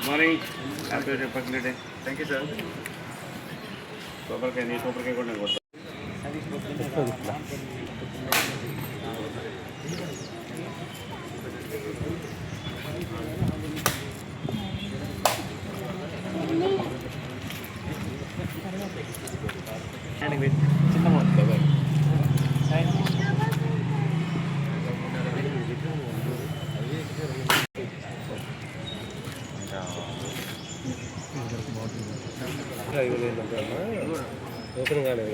Morning, happy republic day. Thank you sir. కొబ్బరికాయ కూడా నేను కొడతాను. చిన్న మొత్తం ఓపెన్ కాలేదు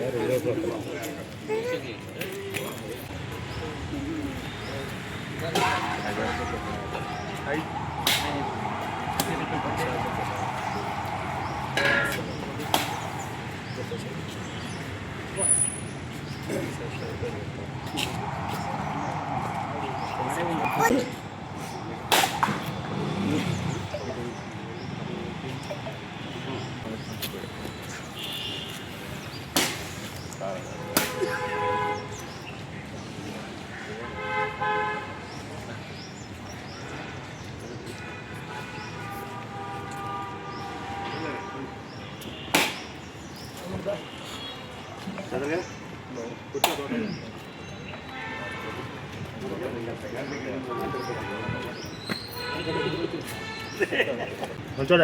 చూడ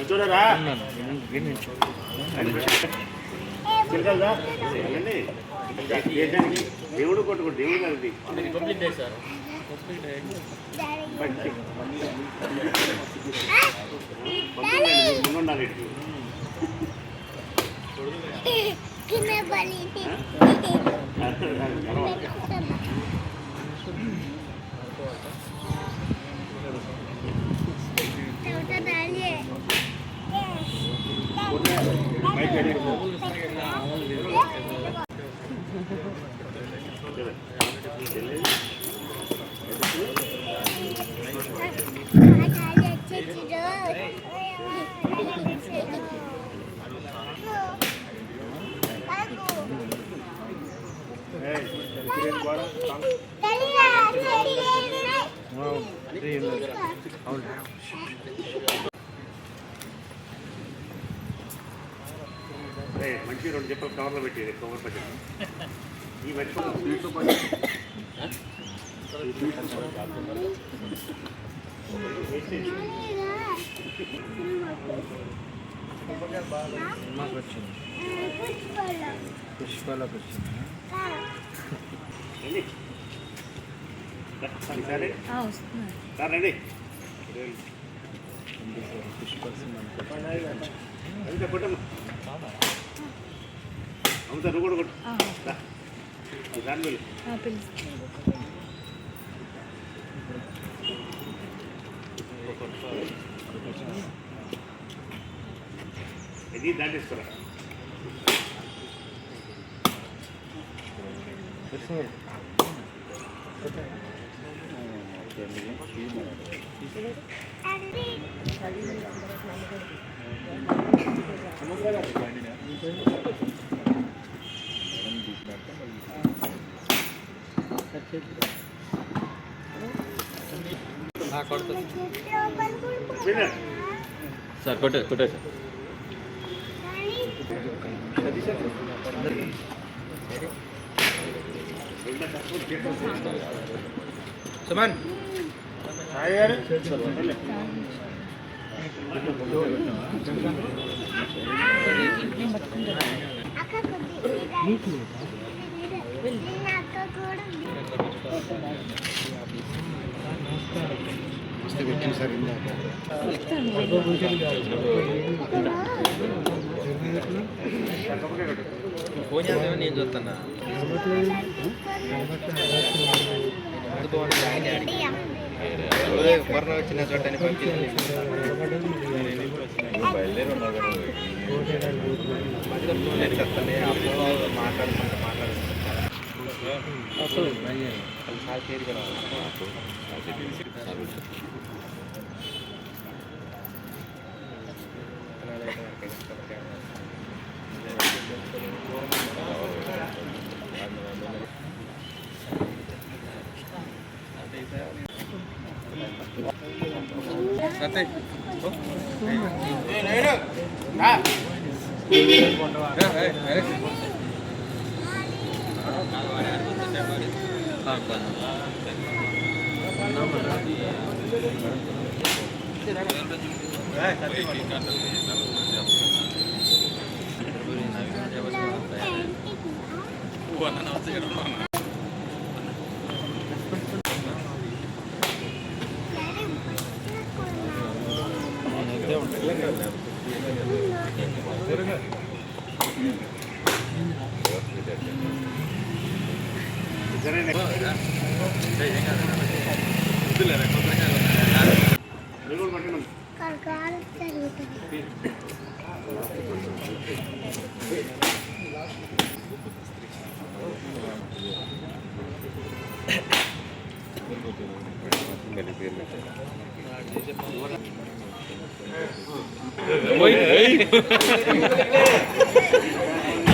చూడరా దేవుడు కొట్టుకోండి. దేవుడు కలిపి రిపబ్లిక్ డే సార్. ముందుండాలి. మంచి 2 చెప్పలు కవర్లో పెట్టి కవర్ పట్టి ఈ వచ్చి పుష్పాలకు వచ్చింది సరే రండి. అంతే కొట్టమ్మా. అవుతా నువ్వు కూడా కొట్టు. దాని వెళ్ళి ఇది దాటేస్తారా? సార్ కొట్టే సార్. సుమన్ ఫోన్ చేస్తామని నేను చూస్తున్నా. కరోనా వచ్చిన చోటని పంపించింది. మాట్లాడుకుంటా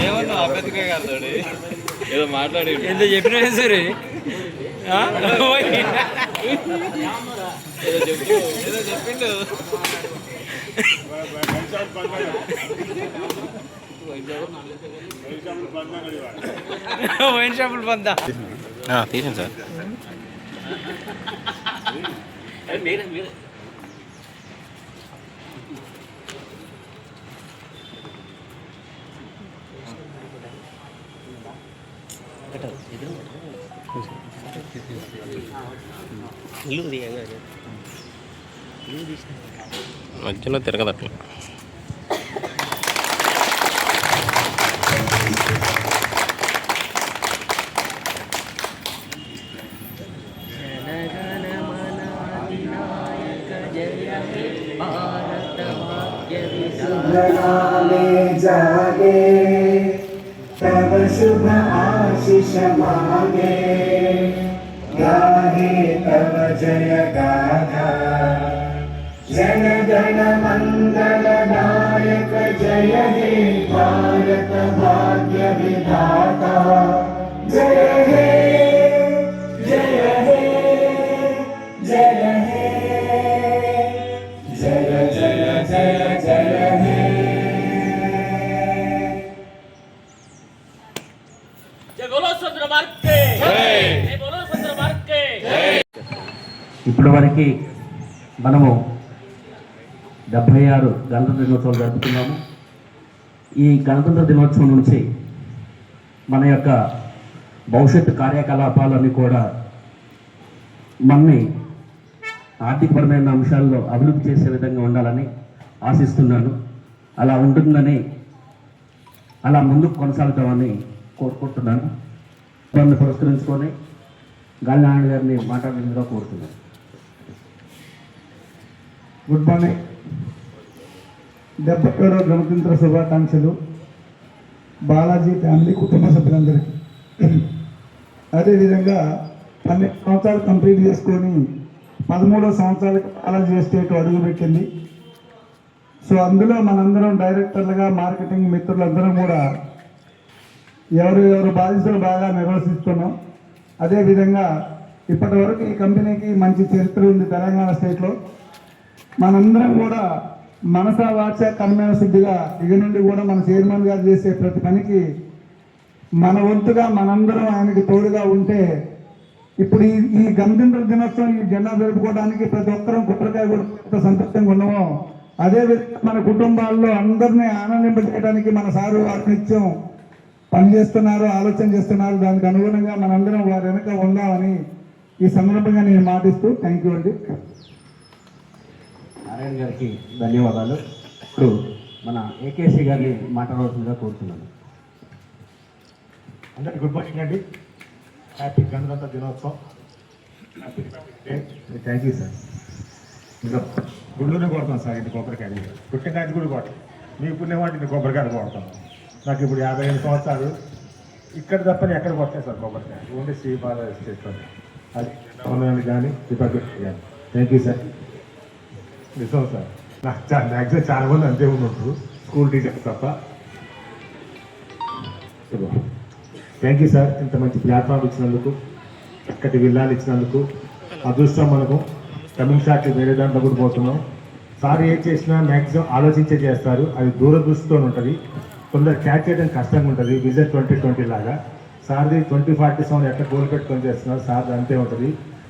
ఏమన్నా అభ్యర్థిగా కాదు ఏదో మాట్లాడి ఎంత చెప్పినా సరే ఏదో చెప్పిండు వైన్ షాపులు పందా తీసాను సార్. మధ్యలో తిరగదట్లా. जागे तब शुभ आशीष मांगे गाहे तब जय गाथा जन गण मंगल नायक जय हे भारत भाग्य विधाता जय हे जय हे जय हे जय जय जय जय हे ఇప్పటివరకు మనము 76 గణతంత్ర దినోత్సవాలు జరుపుతున్నాము. ఈ గణతంత్ర దినోత్సవం నుంచి మన యొక్క భవిష్యత్తు కార్యకలాపాలన్నీ కూడా మనని ఆర్థికపరమైన అంశాల్లో అభివృద్ధి చేసే విధంగా ఉండాలని ఆశిస్తున్నాను. అలా ఉంటుందని అలా ముందుకు కొనసాగుతామని కోరుకుంటున్నాను. దాన్ని పురస్కరించుకొని గాలినారాయణ గారిని మాట్లాడేందుగా కోరుతున్నాను. Good morning. 77వ గణతంత్ర శుభాకాంక్షలు బాలాజీ ఫ్యామిలీ కుటుంబ సభ్యులందరికీ. అదేవిధంగా 12 సంవత్సరాలు కంప్లీట్ చేసుకొని 13వ సంవత్సరాలకు బాలాజీ ఎస్టేట్ అడుగుపెట్టింది. సో అందులో మనందరం డైరెక్టర్లుగా మార్కెటింగ్ మిత్రులందరం కూడా ఎవరు బాధ్యతలు బాగా నిర్వహిస్తున్నాం. అదేవిధంగా ఇప్పటి వరకు ఈ కంపెనీకి మంచి చరిత్ర ఉంది తెలంగాణ స్టేట్లో. మనందరం కూడా మనసా వాచ కర్మేణ సిద్ధిగా ఇక నుండి కూడా మన చైర్మన్ గారు చేసే ప్రతి పనికి మన వంతుగా మనందరం ఆయనకి తోడుగా ఉంటే ఇప్పుడు ఈ గణతంత్ర దినోత్సవం ఈ జెండా జరుపుకోవడానికి ప్రతి ఒక్కరం కుట్రకాయ కూడా ఎంత సంతృప్తంగా ఉన్నామో అదేవిధంగా మన కుటుంబాల్లో అందరినీ ఆనందింపజేయడానికి మన సారు నిత్యం పనిచేస్తున్నారు, ఆలోచన చేస్తున్నారు. దానికి అనుగుణంగా మనందరం వారి వెనక ఉందామని ఈ సందర్భంగా నేను మాటిస్తూ థ్యాంక్ యూ అండి. నారాయణ గారికి ధన్యవాదాలు. ఇప్పుడు మన ఏకేసీ గారిని మాట్లాడవలసిందిగా కోరుతున్నాను. అందరికీ గుడ్ మార్నింగ్ అండి. హ్యాపీ గణతంత్ర దినోత్సవం. Thank you sir. ఇంకా గుళ్ళునే కొడతాం సార్, ఇంటి కొబ్బరికాయలు పుట్టినకాయలు కూడా కొడతాం. మీ పుణ్యవాటి ఇంటి కొబ్బరికాయలు కొడతాం. నాకు ఇప్పుడు 55 సంవత్సరాలు. ఇక్కడ తప్పని ఎక్కడ కొట్టాయి సార్ కొబ్బరికాయ, ఓన్లీ శ్రీపాద ఎస్టేట్ అది గవర్నమెంట్ కానీ డిపార్ట్మెంట్ కానీ. Thank you sir. నిజం సార్, నాకు మ్యాక్సిమం చాలా మంది అంతే ఉన్నట్టు స్కూల్ టీచర్స్ తప్ప. Thank you sir. ఇంత మంచి ప్లాట్ఫామ్ ఇచ్చినందుకు, చక్కటి విల్లాలు ఇచ్చినందుకు. అదృష్టం మనకు తమిళ షాట్కి వేరే దాంట్లో కూడా పోతున్నాం. సార్ ఏం చేసినా మ్యాక్సిమం ఆలోచించే చేస్తారు. అది దూరదృష్టితో ఉంటుంది. కొందరు క్యాచ్ చేయడం కష్టంగా ఉంటుంది. విజన్ 2020 లాగా సార్ది 2047 ఎట్లా గోల్ పెట్టుకొని చేస్తున్నారు సార్ అంతే ఉంటుంది.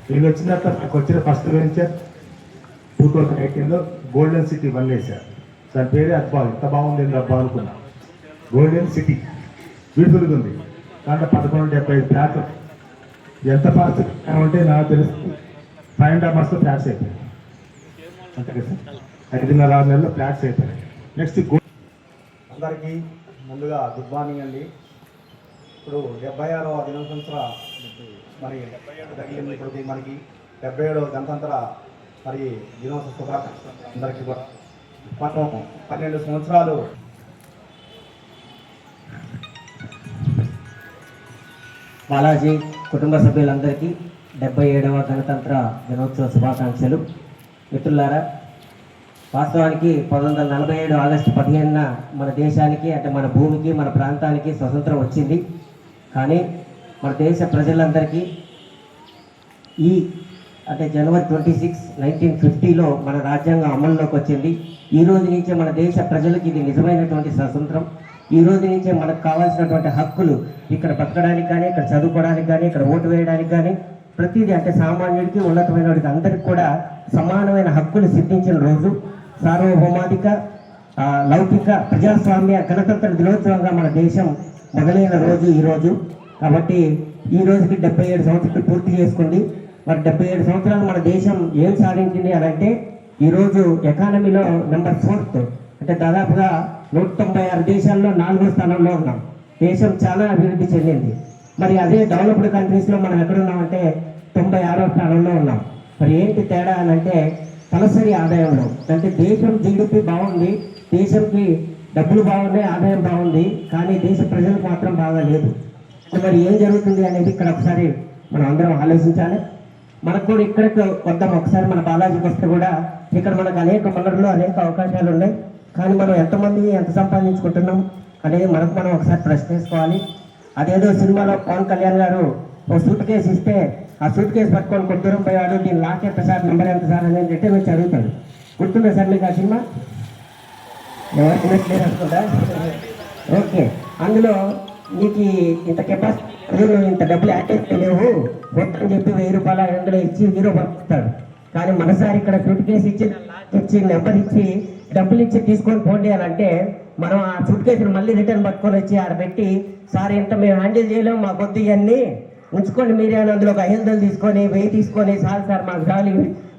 వీళ్ళు వచ్చిన తర్వాత నాకు వచ్చిన ఫస్ట్ వెంచర్ 2018లో గోల్డెన్ సిటీ 1 వేశారు. దాని పేరే అబ్బా ఇంత బాగుంది అబ్బా అనుకున్నా. గోల్డెన్ సిటీ బ్యూటిఫుల్గా ఉంది. దాంట్లో 1175 ఫ్లాట్లు. ఎంత ఫాస్ట్ అంటే నాకు తెలుసు 5.5 months ఫ్లాట్స్ అయిపోయాయి. అంతే కదా సార్, 5.5-6 నెలల్లో ఫ్లాట్స్ అయిపోయాయి. నెక్స్ట్ అందరికీ ముందుగా గుడ్ మార్నింగ్ అండి. ఇప్పుడు 76వ దినోత్సవ మరి 77 తగిలింది. ఇప్పుడు మనకి 77వ గణతంత్ర మరి దినోత్సవ శుభాకాంక్షలు అందరికీ కూడా. మనం 12 సంవత్సరాలు బాలాజీ కుటుంబ సభ్యులందరికీ 77వ గణతంత్ర దినోత్సవ శుభాకాంక్షలు. మిత్రులారా, వాస్తవానికి 1947 ఆగస్టు 15న మన దేశానికి అంటే మన భూమికి మన ప్రాంతానికి స్వతంత్రం వచ్చింది. కానీ మన దేశ ప్రజలందరికీ ఈ అంటే జనవరి 26, 1950లో మన రాజ్యాంగం అమల్లోకి వచ్చింది. ఈ రోజు నుంచే మన దేశ ప్రజలకు ఇది నిజమైనటువంటి స్వతంత్రం. ఈ రోజు నుంచే మనకు కావాల్సినటువంటి హక్కులు ఇక్కడ బతకడానికి కానీ, ఇక్కడ చదువుకోవడానికి కానీ, ఇక్కడ ఓటు వేయడానికి కానీ ప్రతిదీ అంటే సామాన్యుడికి ఉన్నతమైన వాడికి అందరికి కూడా సమానమైన హక్కులు సిద్ధించిన రోజు. సార్వభౌమాధిక లౌకిక ప్రజాస్వామ్య గణతంత్ర దినోత్సవంగా మన దేశం మొదలైన రోజు ఈరోజు. కాబట్టి ఈ రోజుకి 77 సంవత్సరాలు పూర్తి చేసుకుంది. మరి 77 సంవత్సరాలు మన దేశం ఏం సాధించింది అని అంటే ఈరోజు ఎకానమీలో నెంబర్ 4th అంటే దాదాపుగా 196 దేశాల్లో 4వ స్థానంలో ఉన్నాం. దేశం చాలా అభివృద్ధి చెందింది. మరి అదే డెవలప్డ్ కంట్రీస్లో మనం ఎక్కడున్నామంటే 96వ స్థానంలో ఉన్నాం. మరి ఏంటి తేడా అని అంటే తలసరి ఆదాయంలో అంటే దేశం జీడిపి బాగుంది, దేశంకి డబ్బులు బాగున్నాయి, ఆదాయం బాగుంది, కానీ దేశ ప్రజలకు మాత్రం బాగా లేదు. మరి ఏం జరుగుతుంది అనేది ఇక్కడ ఒకసారి మనం అందరం ఆలోచించాలి. మనకు కూడా ఇక్కడికి వద్దాం ఒకసారి. మన బాలాజీకి వస్తే కూడా ఇక్కడ మనకు అనేక వనరులు అనేక అవకాశాలు ఉన్నాయి. కానీ మనం ఎంతమంది ఎంత సంపాదించుకుంటున్నాం అనేది మనకు మనం ఒకసారి ప్రశ్న వేసుకోవాలి. అదేదో సినిమాలో పవన్ కళ్యాణ్ గారు ఒక సూట్ కేసు ఇస్తే ఆ సూట్ కేసు పట్టుకొని కొద్దిరం పోయాడు, దీని లాక్ ఎంత సార్, నెంబర్ ఎంత సార్ అనేది అంటే మీరు చదువుతాడు. గుర్తుందా సార్ మీకు ఆ సినిమా? ఎవరికి లేరు అనుకుంటా. ఓకే, అందులో నీకు ఇంత కెపాసిటీ, ఇంత డబ్బులు యాక్టివ్ లేవు మొత్తం చెప్పి 1000 రూపాయలు 500 ఇచ్చి హీరో పంపిస్తాడు. కానీ మనసారి ఇక్కడ సూట్ కేసు ఇచ్చి నెంబర్ ఇచ్చి డబ్బులు ఇచ్చి తీసుకొని పోండి అని అంటే మనం ఆ సూట్ కేసును మళ్ళీ రిటర్న్ పట్టుకొని వచ్చి ఆడ పెట్టి సార్ ఇంత మేము హ్యాండిల్ చేయలేము, మా కొద్ది ఇవన్నీ ఉంచుకోండి మీరే అని అందులో ఒక 500 తీసుకొని 1000 తీసుకొని సార్ మాకు చాలు,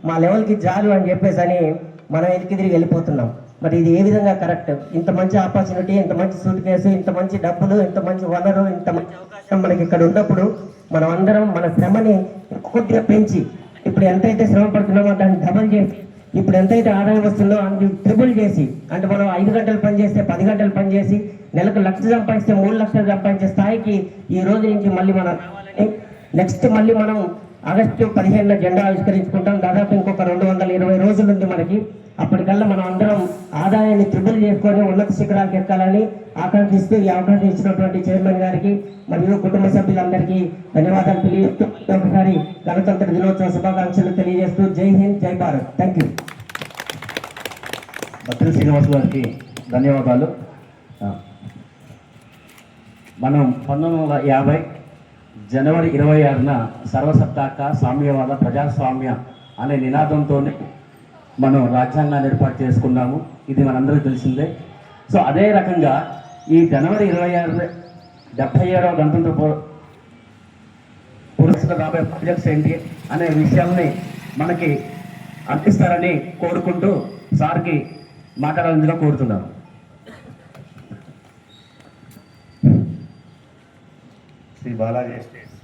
మా లెవెల్కి చాలు అని చెప్పేసి అని మనం వెనక్కి తిరిగి వెళ్ళిపోతున్నాం. మరి ఇది ఏ విధంగా కరెక్ట్? ఇంత మంచి ఆపర్చునిటీ, ఇంత మంచి సూట్ కేసు, ఇంత మంచి డబ్బులు, ఇంత మంచి వనరు, ఇంత మంచి అవకాశం మనకి ఇక్కడ ఉన్నప్పుడు మనం అందరం మన శ్రమని కొద్దిగా పెంచి ఇప్పుడు ఎంతైతే శ్రమ పడుతున్నామో దాన్ని డబల్ చేసి ఇప్పుడు ఎంతైతే ఆదాయం వస్తుందో అది ట్రిపుల్ చేసి అంటే మనం 5 గంటలు పని చేస్తే 10 గంటలు పని చేసి నెలకు 1 లక్ష సంపాదిస్తే 3 లక్షలు సంపాదించే స్థాయికి ఈ రోజు నుంచి మళ్ళీ మనం రావాలని. నెక్స్ట్ మళ్ళీ మనం ఆగస్టు 15న జెండా ఆవిష్కరించుకుంటాం. దాదాపు ఇంకొక 220 రోజులు ఉంది మనకి. అప్పటికల్లా మనం అందరం ఆదాయాన్ని త్రిబుల్ చేసుకొని ఉన్నత శిఖరాలకు ఎక్కాలని ఆకాంక్షిస్తూ ఈ అవకాశం ఇచ్చినటువంటి చైర్మన్ గారికి మరియు కుటుంబ సభ్యులందరికీ ధన్యవాదాలు తెలియజేస్తూ ఒకసారి గణతంత్ర దినోత్సవ శుభాకాంక్షలు తెలియజేస్తూ జై హింద్, జై భారత్. Thank you. భద్ర శ్రీనివాస్ గారికి ధన్యవాదాలు. మనం 1950 జనవరి 26న సర్వసత్తాక సామ్యవాద ప్రజాస్వామ్య అనే నినాదంతోనే మనం రాజ్యాంగాన్ని ఏర్పాటు చేసుకున్నాము. ఇది మనందరికీ తెలిసిందే. సో అదే రకంగా ఈ జనవరి 26 77వ గణతంత్ర పురస్కృత రాబోయే ప్రాజెక్ట్స్ ఏంటి అనే విషయాల్ని మనకి అందిస్తారని కోరుకుంటూ సార్కి మాట్లాడాలని కోరుతున్నాను. శ్రీ బాలాజీ ఎస్టేట్స్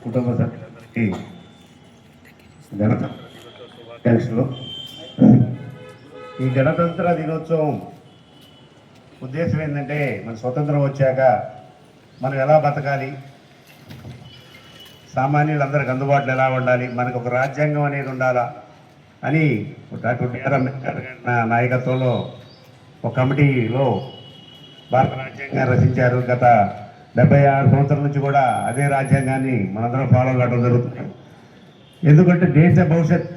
కుటుంబ సభ్యులందరికీ గణతంత్ర దినోత్సవ శుభాకాంక్షలు. ఈ గణతంత్ర దినోత్సవం ఉద్దేశం ఏంటంటే మన స్వతంత్రం వచ్చాక మనం ఎలా బతకాలి, సామాన్యులందరికీ అందుబాటులో ఎలా ఉండాలి, మనకు ఒక రాజ్యాంగం అనేది ఉండాలా అని డాక్టర్ బిఆర్ అంబేద్కర్ నాయకత్వంలో ఒక కమిటీలో భారత రాజ్యాంగాన్ని రచించారు. గత 76 సంవత్సరాల నుంచి కూడా అదే రాజ్యాంగాన్ని మనందరం ఫాలో కావడం జరుగుతుంది. ఎందుకంటే దేశ భవిష్యత్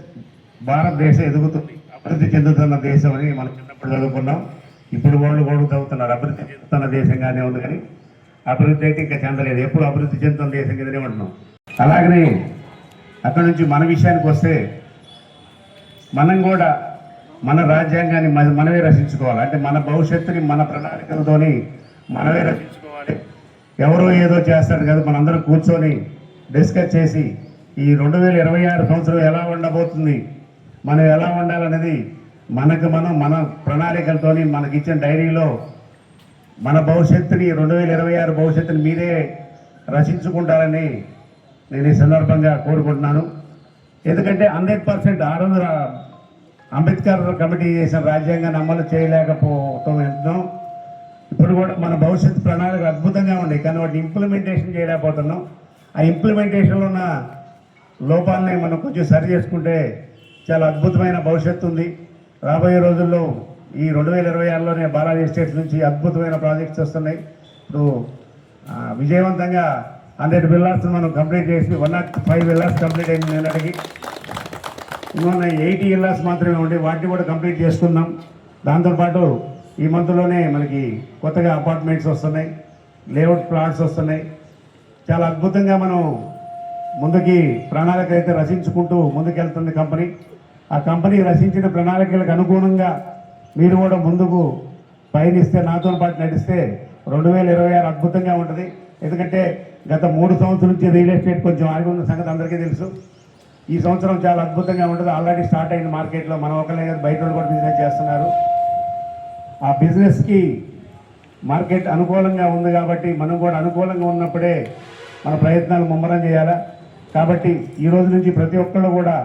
భారతదేశం ఎదుగుతుంది. ఆ అభివృద్ధి చెందుతున్న దేశం అని మనం చిన్నప్పుడు చదువుకున్నాం. ఇప్పుడు వాళ్ళు కూడా చదువుతున్నారు అభివృద్ధి చెందుతున్న దేశంగానే ఉంది, కానీ అభివృద్ధి అయితే ఇంకా చెందలేదు. ఎప్పుడు అభివృద్ధి చెందుతున్న దేశం కిందనే ఉంటున్నాం. అలాగనే అక్కడ నుంచి మన విషయానికి వస్తే మనం కూడా మన రాజ్యాంగాన్ని మనమే రచించుకోవాలి. అంటే మన భవిష్యత్తుని మన ప్రణాళికలతోని మనమే రచించుకోవాలి. ఎవరో ఏదో చేస్తారు కదా, మనందరం కూర్చొని డిస్కస్ చేసి ఈ 2026 సంవత్సరం ఎలా ఉండబోతుంది, మనం ఎలా ఉండాలనేది మన ప్రణాళికలతోని మనకిచ్చిన డైరీలో మన భవిష్యత్తుని 2026 భవిష్యత్తుని మీరే రచించుకుంటారని నేను ఈ సందర్భంగా కోరుకుంటున్నాను. ఎందుకంటే 100% ఆ రోజు అంబేద్కర్ కమిటీ చేసిన రాజ్యాంగాన్ని అమలు చేయలేకపోవటం ఎంతో. ఇప్పుడు కూడా మన భవిష్యత్తు ప్రణాళిక అద్భుతంగా ఉన్నాయి, కానీ వాటిని ఇంప్లిమెంటేషన్ చేయలేకపోతున్నాం. ఆ ఇంప్లిమెంటేషన్లో ఉన్న లోపాలని మనం కొంచెం సరి చేసుకుంటే చాలా అద్భుతమైన భవిష్యత్తు ఉంది. రాబోయే రోజుల్లో ఈ 2026లోనే బాలాజీ ఎస్టేట్స్ నుంచి అద్భుతమైన ప్రాజెక్ట్స్ వస్తున్నాయి. ఇప్పుడు విజయవంతంగా 100 విల్లాస్ మనం కంప్లీట్ చేసి 105 విల్లాస్ కంప్లీట్ అయింది నిన్నటికి. ఇంకొన్న 80 విల్లాస్ మాత్రమే ఉండి వాటిని కూడా కంప్లీట్ చేసుకుందాం. దాంతోపాటు ఈ మంత్లోనే మనకి కొత్తగా అపార్ట్మెంట్స్ వస్తున్నాయి, లేఅవుట్ ప్లాట్స్ వస్తున్నాయి. చాలా అద్భుతంగా మనం ముందుకి ప్రణాళిక అయితే రచించుకుంటూ ముందుకెళ్తుంది కంపెనీ. ఆ కంపెనీ రచించిన ప్రణాళికలకు అనుగుణంగా మీరు కూడా ముందుకు పయనిస్తే, నాతో పాటు నడిస్తే 2026 అద్భుతంగా ఉంటుంది. ఎందుకంటే గత 3 సంవత్సరాల నుంచి రియల్ ఎస్టేట్ కొంచెం ఆగి ఉన్న సంగతి అందరికీ తెలుసు. ఈ సంవత్సరం చాలా అద్భుతంగా ఉంటుంది. ఆల్రెడీ స్టార్ట్ అయింది మార్కెట్లో. మనం ఒకళ్ళే కాదు, బయట వాళ్ళు కూడా బిజినెస్ చేస్తున్నారు. ఆ బిజినెస్కి మార్కెట్ అనుకూలంగా ఉంది కాబట్టి మనం కూడా అనుకూలంగా ఉన్నప్పుడే మన ప్రయత్నాలు ముమ్మరం చేయాలా. కాబట్టి ఈ రోజు నుంచి ప్రతి ఒక్కళ్ళు కూడా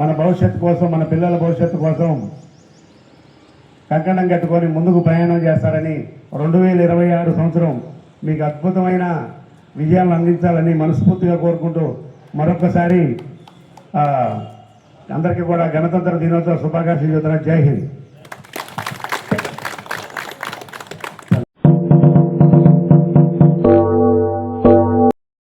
మన భవిష్యత్తు కోసం, మన పిల్లల భవిష్యత్తు కోసం కంకణం కట్టుకొని ముందుకు ప్రయాణం చేస్తారని 2026 సంవత్సరం మీకు అద్భుతమైన విజయాలను అందించాలని మనస్ఫూర్తిగా కోరుకుంటూ మరొకసారి అందరికీ కూడా గణతంత్ర దినోత్సవ శుభాకాంక్షలు చెబుతున్నా. జై హింద్.